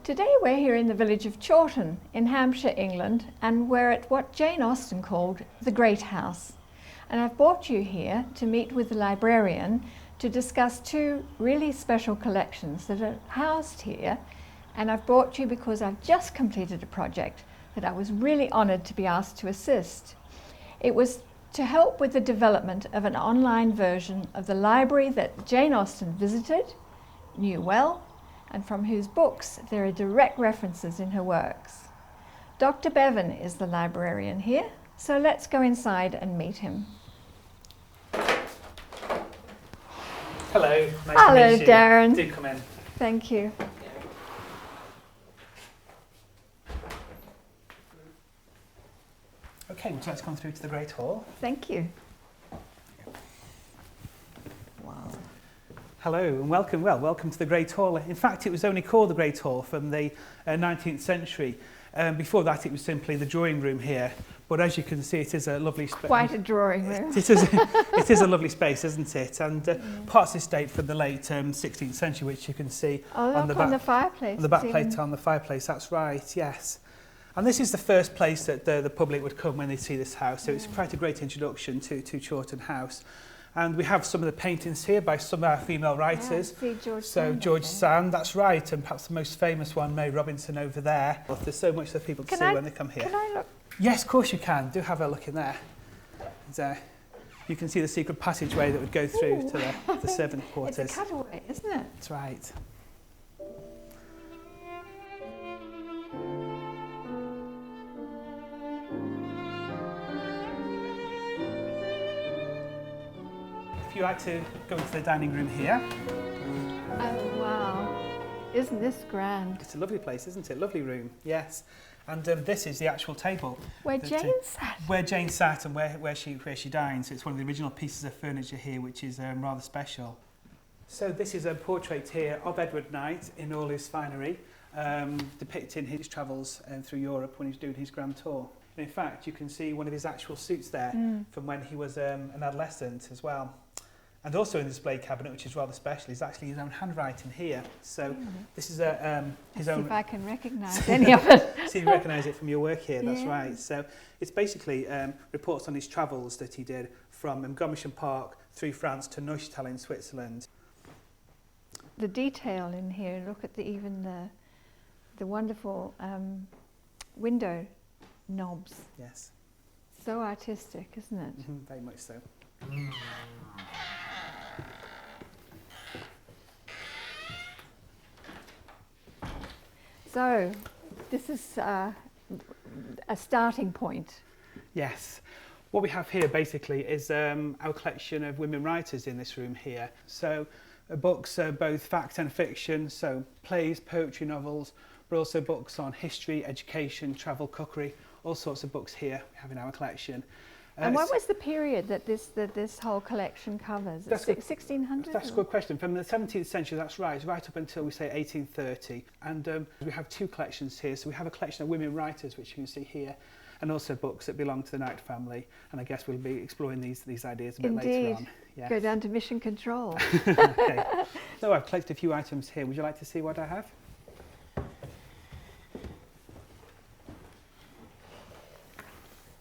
Today we're here in the village of Chawton in Hampshire, England, and we're at what Jane Austen called the Great House. And I've brought you here to meet with the librarian to discuss two really special collections that are housed here. And I've brought you because I've just completed a project that I was really honoured to be asked to assist. It was to help with the development of an online version of the library that Jane Austen visited, knew well, and from whose books there are direct references in her works. Dr. Bevan is the librarian here, so let's go inside and meet him. Hello, nice Hello, to meet you. Darren. Do come in. Thank you. Okay, would you like to come through to the Great Hall? Thank you. Wow. Hello and welcome. Well, welcome to the Great Hall. In fact, it was only called the Great Hall from the 19th century. Before that, it was simply the drawing room here. But as you can see, it is a lovely space. Quite a drawing room. It is a lovely space, isn't it? And parts of this date from the late 16th century, which you can see on the fireplace. On the back plate on the fireplace, that's right, yes. And this is the first place that the public would come when they see this house. So it's quite a great introduction to Chawton House. And we have some of the paintings here by some of our female writers. Yeah, George Sand, that's right, and perhaps the most famous one, May Robinson over there. There's so much that people can see when they come here. Can I look? Yes, of course you can. Do have a look in there. And, you can see the secret passageway that would go through to the servant quarters. It's a cutaway, isn't it? That's right. If you like to go into the dining room here. Oh, wow. Isn't this grand? It's a lovely place, isn't it? Lovely room, yes. And this is the actual table. Where Jane sat. Where Jane sat and where she dined. So it's one of the original pieces of furniture here, which is rather special. So this is a portrait here of Edward Knight in all his finery, depicting his travels through Europe when he was doing his grand tour. And in fact, you can see one of his actual suits there from when he was an adolescent as well. And also in the display cabinet, which is rather special, is actually his own handwriting here. So this is his own. See if I can recognise any of it. See if you recognise it from your work here. That's Yeah. right. So it's basically reports on his travels that he did from Gomersham Park through France to Neuchâtel in Switzerland. The detail in here. Look at even the wonderful window knobs. Yes. So artistic, isn't it? Very much so. So, this is a starting point. Yes. What we have here basically is our collection of women writers in this room here. So books are both fact and fiction, so plays, poetry, novels, but also books on history, education, travel, cookery, all sorts of books here we have in our collection. And what was the period that this whole collection covers? 1600? That's a good question. From the 17th century, that's right up until we say 1830. And we have two collections here. So we have a collection of women writers, which you can see here, and also books that belong to the Knight family. And I guess we'll be exploring these ideas a bit later on. Yes. Go down to mission control. Okay. So I've collected a few items here. Would you like to see what I have?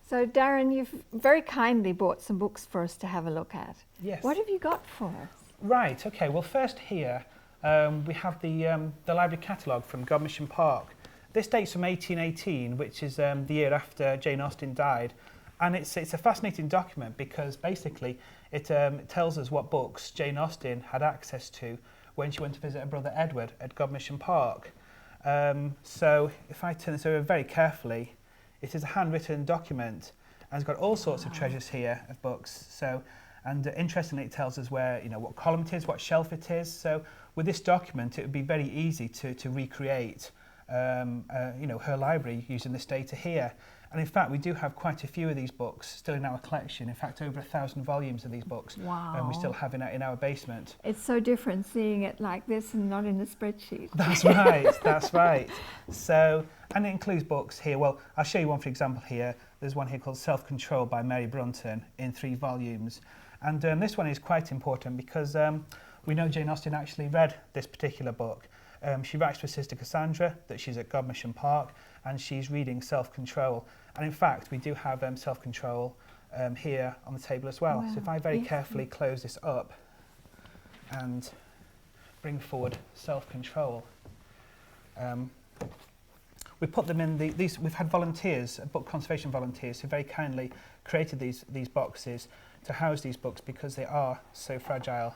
So Darren, you've very kindly bought some books for us to have a look at. Yes. What have you got for us? Right, okay. Well, first here we have the library catalogue from Gomersham Park. This dates from 1818, which is the year after Jane Austen died. And it's a fascinating document because basically it tells us what books Jane Austen had access to when she went to visit her brother Edward at Gomersham Park. So if I turn this over very carefully, it is a handwritten document and it's got all sorts of treasures here of books. So, and interestingly, it tells us where, what column it is, what shelf it is. So with this document, it would be very easy to recreate, her library using this data here. And in fact, we do have quite a few of these books still in our collection. In fact, over 1,000 volumes of these books. Wow. We still have in our basement. It's so different seeing it like this and not in a spreadsheet. That's right, that's right. So, and it includes books here. Well, I'll show you one, for example, here. There's one here called Self-Control by Mary Brunton in 3 volumes. And this one is quite important because we know Jane Austen actually read this particular book. She writes to her sister Cassandra that she's at God Mission Park and she's reading Self-Control. And in fact, we do have Self-Control here on the table as well. Wow. So if I very carefully close this up and bring forward Self-Control, we put them in these. We've had volunteers, book conservation volunteers, who very kindly created these boxes to house these books because they are so fragile.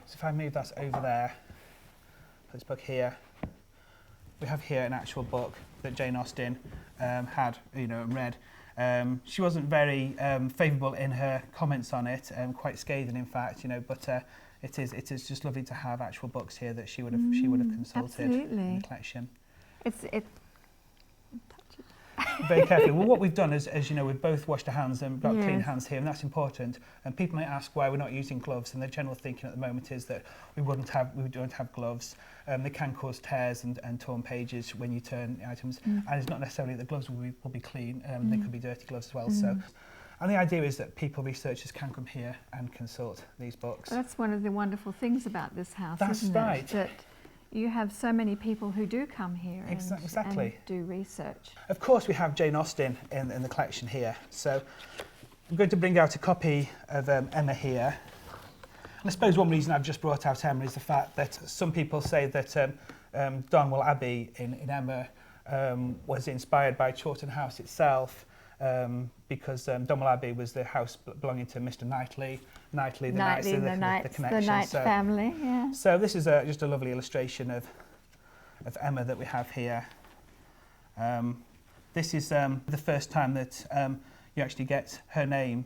So if I move that over there, put this book here, we have here an actual book that Jane Austen had, and read. She wasn't very favourable in her comments on it, quite scathing in fact, but it is just lovely to have actual books here that she would have consulted in the collection. Very carefully. Well, what we've done is, as you know, we've both washed our hands and got clean hands here, and that's important. And people might ask why we're not using gloves, and the general thinking at the moment is that we don't have gloves. They can cause tears and torn pages when you turn items, and it's not necessarily that the gloves will be clean. They could be dirty gloves as well. So, and the idea is that researchers can come here and consult these books. Well, that's one of the wonderful things about this house, isn't it? That you have so many people who do come here and do research. Of course, we have Jane Austen in the collection here. So I'm going to bring out a copy of Emma here. And I suppose one reason I've just brought out Emma is the fact that some people say that Donwell Abbey in Emma was inspired by Chawton House itself, because Donwell Abbey was the house belonging to Mr. Knightley, the Knight family. Yeah. So this is just a lovely illustration of Emma that we have here. This is the first time that you actually get her name,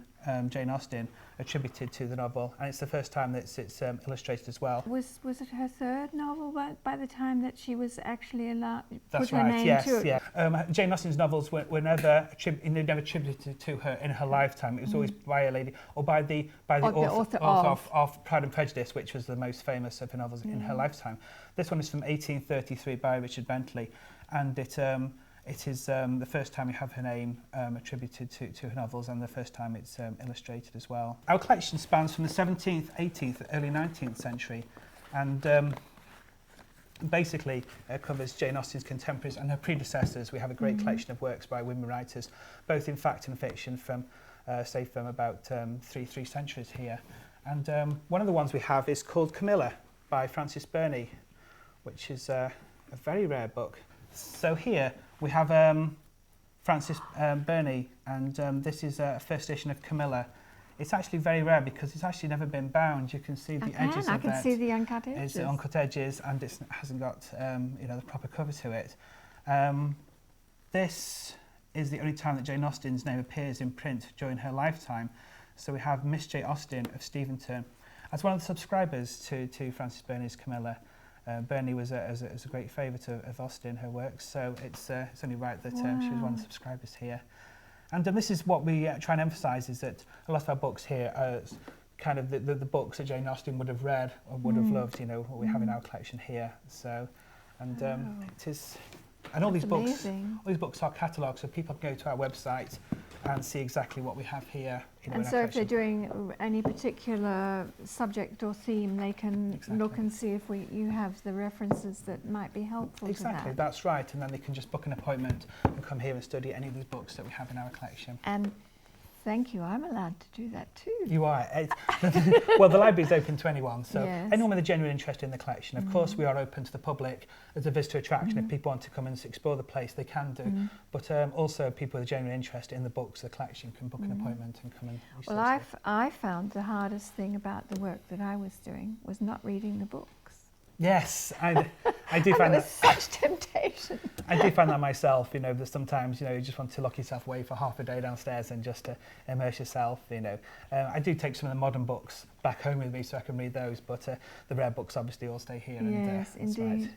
Jane Austen, attributed to the novel, and it's the first time that it's illustrated as well. Was it her third novel by the time that she was actually allowed to That's put her right, name yes, to it? yeah. Jane Austen's novels were never attributed to her in her lifetime. It was always by a lady or by the author of Pride and Prejudice, which was the most famous of her novels in her lifetime. This one is from 1833 by Richard Bentley, and it is the first time we have her name attributed to her novels, and the first time it's illustrated as well. Our collection spans from the 17th, 18th, early 19th century, and basically covers Jane Austen's contemporaries and her predecessors. We have a great collection of works by women writers, both in fact and fiction, from about three centuries here. And one of the ones we have is called Camilla by Frances Burney, which is a very rare book. So here we have Frances Burney, and this is a first edition of Camilla. It's actually very rare because it's actually never been bound. You can see the edges of it. I can see the uncut edges. It's the uncut edges, and it hasn't got the proper cover to it. This is the only time that Jane Austen's name appears in print during her lifetime. So we have Miss Jane Austen of Steventon as one of the subscribers to Frances Burney's Camilla. Burney was a great favourite of Austen, her works, so it's only right that she was one of the subscribers here. And this is what we try and emphasise, is that a lot of our books here are kind of the books that Jane Austen would have read or would have loved, what we have in our collection here. So, and it is, and all these books are catalogued, so people can go to our website and see exactly what we have here. And so if they're doing any particular subject or theme, they can look and see if you have the references that might be helpful to that. Exactly, that's right. And then they can just book an appointment and come here and study any of these books that we have in our collection. And thank you, I'm allowed to do that too. You are. Well, the library is open to anyone, so yes. Anyone with a genuine interest in the collection. Of course, we are open to the public as a visitor attraction. If people want to come and explore the place, they can do. But also, people with a genuine interest in the books, the collection, can book an appointment and come and research. Well, I found the hardest thing about the work that I was doing was not reading the books. Yes, I do find that. It was such temptation. I do find that myself, that sometimes, you just want to lock yourself away for half a day downstairs and just to immerse yourself, I do take some of the modern books back home with me so I can read those, but the rare books obviously all stay here. Yes, and, indeed. right.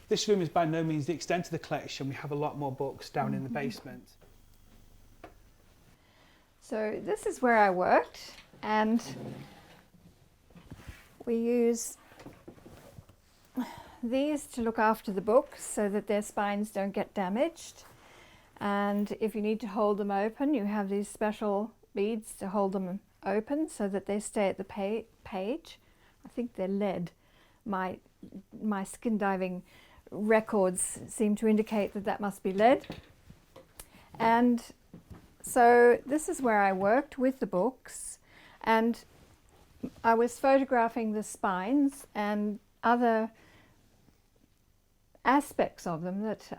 This room is by no means the extent of the collection. We have a lot more books down in the basement. So this is where I worked, and we use these to look after the books so that their spines don't get damaged, and if you need to hold them open, you have these special beads to hold them open so that they stay at the page. I think they're lead. My skin diving records seem to indicate that that must be lead. And so this is where I worked with the books, and I was photographing the spines and other aspects of them that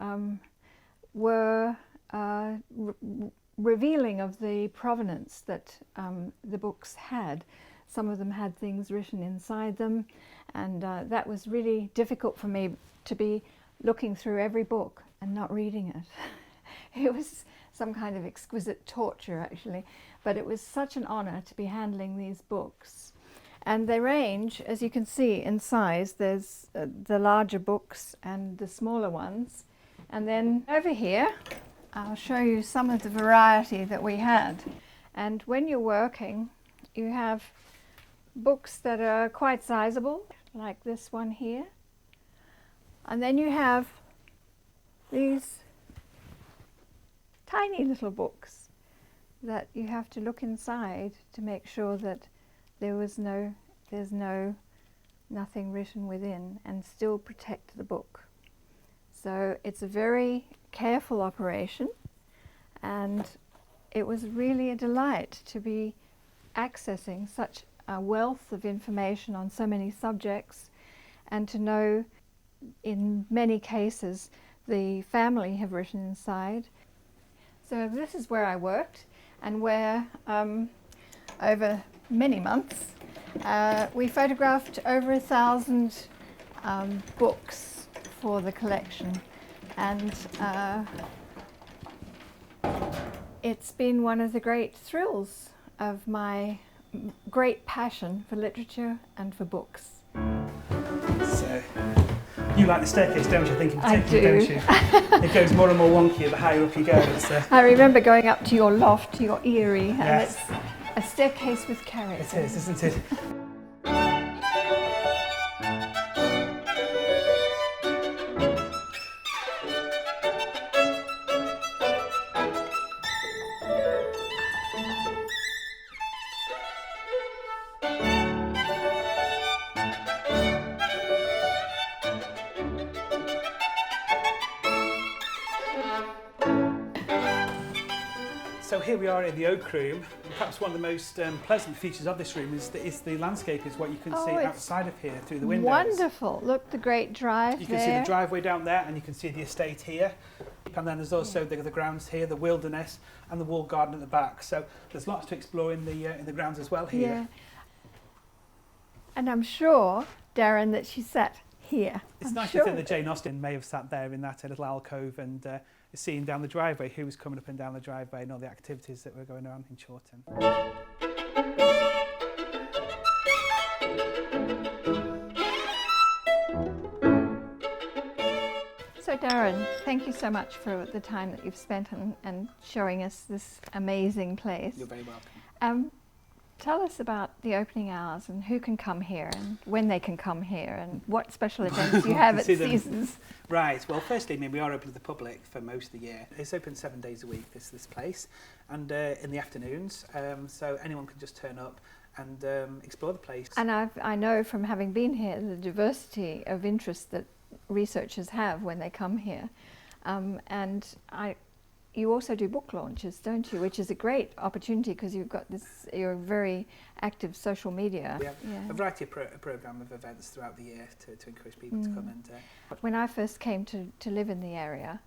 were revealing of the provenance that the books had. Some of them had things written inside them, and that was really difficult for me to be looking through every book and not reading it. It was some kind of exquisite torture, actually, but it was such an honor to be handling these books. And they range, as you can see, in size. There's the larger books and the smaller ones. And then over here, I'll show you some of the variety that we had. And when you're working, you have books that are quite sizable, like this one here. And then you have these tiny little books that you have to look inside to make sure that there's nothing written within, and still protect the book. So it's a very careful operation, and it was really a delight to be accessing such a wealth of information on so many subjects, and to know in many cases the family have written inside. So this is where I worked, and where over many months we photographed over 1,000 books for the collection, and it's been one of the great thrills of my great passion for literature and for books. So, you like the staircase, don't you? I think in I particular, do. Don't you? It goes more and more wonky the higher up you go. I remember going up to your loft, to your eyrie, and Yes. it's a staircase with carrots. It is, isn't it? So here we are in the oak room, and perhaps one of the most pleasant features of this room is the landscape, is what you can see it's outside of here through the windows. Wonderful. Look, the great drive You can there. see the driveway down there, and you can see the estate here. And then there's also the grounds here, the wilderness, and the walled garden at the back. So there's lots to explore in the grounds as well here. Yeah. And I'm sure, Darren, that she sat here. It's I'm nice sure. to think that Jane Austen may have sat there in that little alcove and seeing down the driveway who was coming up and down the driveway and all the activities that were going on in Chawton. So Darren, thank you so much for the time that you've spent and showing us this amazing place. You're very welcome. Tell us about the opening hours and who can come here and when they can come here and what special events you have at seasons. Right, well firstly, we are open to the public for most of the year. It's open 7 days a week, this place, and in the afternoons, so anyone can just turn up and explore the place. And I know from having been here the diversity of interest that researchers have when they come here, and you also do book launches, don't you? Which is a great opportunity because you've got you're very active social media. We have a variety of programme of events throughout the year to encourage people to come and... When I first came to live in the area,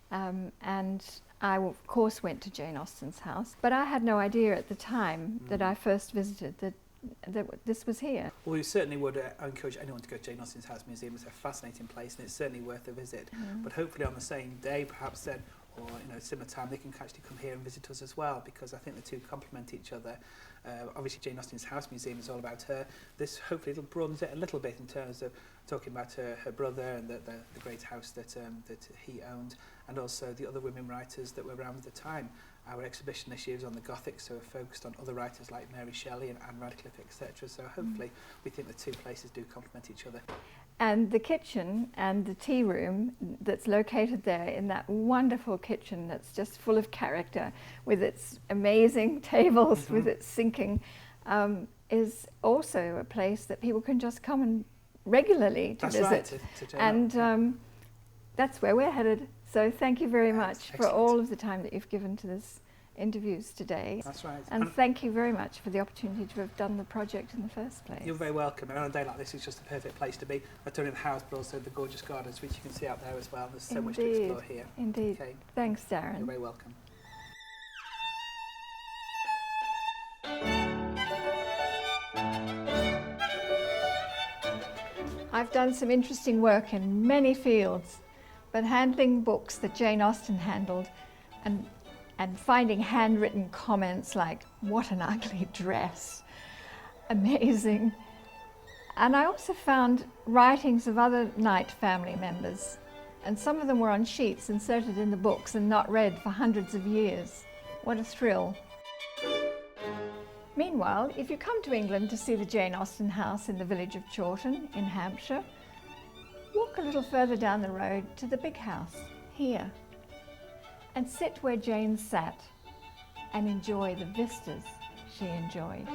and I of course went to Jane Austen's house, but I had no idea at the time that I first visited that this was here. Well, we certainly would encourage anyone to go to Jane Austen's House Museum. It's a fascinating place and it's certainly worth a visit. But hopefully on the same day, perhaps then, or similar time, they can actually come here and visit us as well, because I think the two complement each other. Obviously Jane Austen's House Museum is all about her. This hopefully broadens it a little bit in terms of talking about her brother and the great house that he owned, and also the other women writers that were around at the time. Our exhibition this year is on the Gothic, so we're focused on other writers like Mary Shelley and Anne Radcliffe, etc. So hopefully we think the two places do complement each other. And the kitchen and the tea room that's located there in that wonderful kitchen that's just full of character, with its amazing tables, with its sinking, is also a place that people can just come and regularly to That's visit. right, to Jane And that's where we're headed. So thank you very much for excellent. all of the time that you've given to this interviews today. That's right. And thank you very much for the opportunity to have done the project in the first place. You're very welcome. And on a day like this, it's just the perfect place to be. Not only the house, but also the gorgeous gardens, which you can see out there as well. There's so much to explore here. Indeed. Okay. Thanks, Darren. You're very welcome. I've done some interesting work in many fields, but handling books that Jane Austen handled and finding handwritten comments like, "What an ugly dress," amazing. And I also found writings of other Knight family members, and some of them were on sheets inserted in the books and not read for hundreds of years. What a thrill. Meanwhile, if you come to England to see the Jane Austen house in the village of Chawton in Hampshire, walk a little further down the road to the big house, here, and sit where Jane sat and enjoy the vistas she enjoyed.